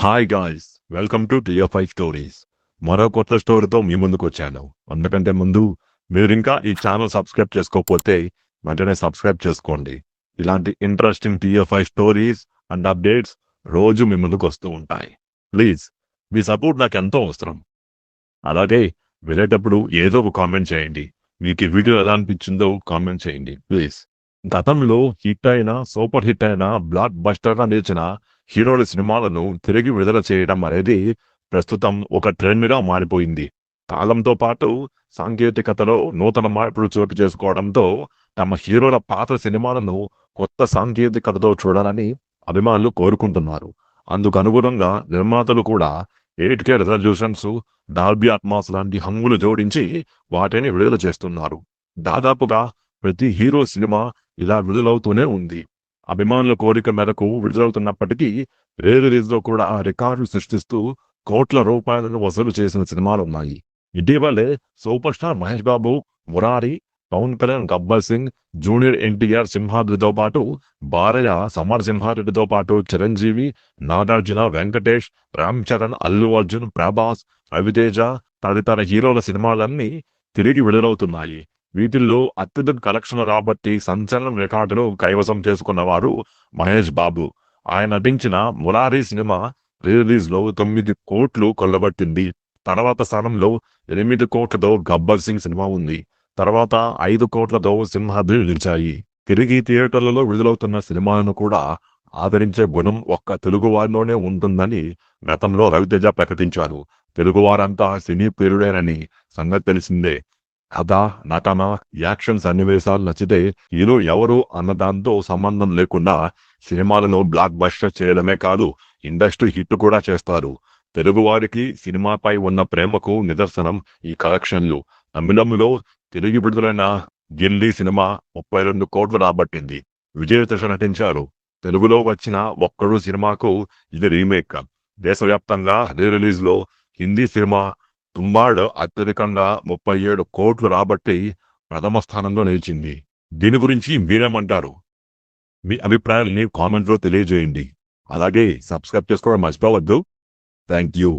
Hi guys, welcome to TFI stories. మరో కొత్త స్టోరీతో మీ ముందుకు వచ్చాను. అందుకంటే ముందు మీరింకా ఈ ఛానల్ సబ్స్క్రైబ్ చేసుకోకపోతే వెంటనే సబ్స్క్రైబ్ చేసుకోండి. ఇలాంటి interesting TFI stories and updates రోజు మీ ముందుకు వస్తూ ఉంటాయి. ప్లీజ్ మీ సపోర్ట్ నాకు ఎంతో అవసరం. అలాగే వెళ్ళేటప్పుడు ఏదో ఒక కామెంట్ చేయండి. మీకు ఈ వీడియో ఎలా అనిపించిందో కామెంట్ చేయండి ప్లీజ్. గతంలో హిట్ అయిన సూపర్ హిట్ అయిన బ్లాక్ బస్టర్గా నిలిచిన హీరోల సినిమాలను తిరిగి విడుదల చేయడం అనేది ప్రస్తుతం ఒక ట్రెండ్గా మారిపోయింది. కాలంతో పాటు సాంకేతికతలో నూతన మార్పులు చోటు చేసుకోవడంతో తమ హీరోల పాత సినిమాలను కొత్త సాంకేతికతతో చూడాలని అభిమానులు కోరుకుంటున్నారు. అందుకు అనుగుణంగా నిర్మాతలు కూడా 8K రెజల్యూషన్స్, డాల్బీ అట్మాస్ లాంటి హంగులు జోడించి వాటిని విడుదల చేస్తున్నారు. దాదాపుగా ప్రతి హీరో సినిమా ఇలా విడుదలవుతూనే ఉంది. అభిమానుల కోరిక మేరకు విడుదలవుతున్నప్పటికీ రీ రిలీజ్ లో కూడా రికార్డులు సృష్టిస్తూ కోట్ల రూపాయలను వసూలు చేసిన సినిమాలున్నాయి. ఇటీవలే super star Mahesh Babu, Murari, Pawan Kalyan Gabbar Singh, junior NTR సింహాద్రితో పాటు భార్య సమరసింహారెడ్డితో పాటు చిరంజీవి, నాగార్జున, వెంకటేష్, రామ్ చరణ్, అల్లు అర్జున్, ప్రభాస్, రవితేజ తదితర హీరోల సినిమాలన్నీ తిరిగి విడుదలవుతున్నాయి. వీటిల్లో అత్యధిక కలెక్షన్ రాబట్టి సంచలనం రికార్డును కైవసం చేసుకున్నవారు మహేష్ బాబు. ఆయన నటించిన మురారి సినిమా రిలీజ్ లో 9 కోట్లు కొల్లబట్టింది. తర్వాత స్థానంలో 8 కోట్లతో గబ్బర్ సింగ్ సినిమా ఉంది. తర్వాత 5 కోట్లతో సింహాద్రి నిలిచాయి. తిరిగి థియేటర్లలో విడుదలవుతున్న సినిమాలను కూడా ఆదరించే గుణం ఒక్క తెలుగు వారిలోనే ఉంటుందని గతంలో రవితేజ ప్రకటించారు. తెలుగువారంతా సినీ ప్రియుడేనని సంగతి తెలిసిందే. కథ, నటన, యాక్షన్ సన్నివేశాలు నచ్చితే హీరో ఎవరు అన్న దాంతో సంబంధం లేకుండా సినిమాలను బ్లాక్ బస్టర్ చేయడమే కాదు, ఇండస్ట్రీ హిట్ కూడా చేస్తారు. తెలుగువారికి సినిమాపై ఉన్న ప్రేమకు నిదర్శనం ఈ కలెక్షన్లు. తమిళంలో తిరిగి విడుదలైన గిల్లీ సినిమా 32 కోట్లు రాబట్టింది. విజయ్ దశ నటించారు. తెలుగులో వచ్చిన ఒక్కడు సినిమాకు ఇది రీమేక్. దేశవ్యాప్తంగా రీ రిలీజ్ లో హిందీ సినిమా తుంబాడ్ అత్యధికంగా 37 కోట్లు రాబట్టి ప్రథమ స్థానంలో నిలిచింది. దీని గురించి మీరేమంటారు? మీ అభిప్రాయాన్ని కామెంట్లో తెలియజేయండి. అలాగే సబ్స్క్రైబ్ చేసుకోవడం మర్చిపోవద్దు. Thank you.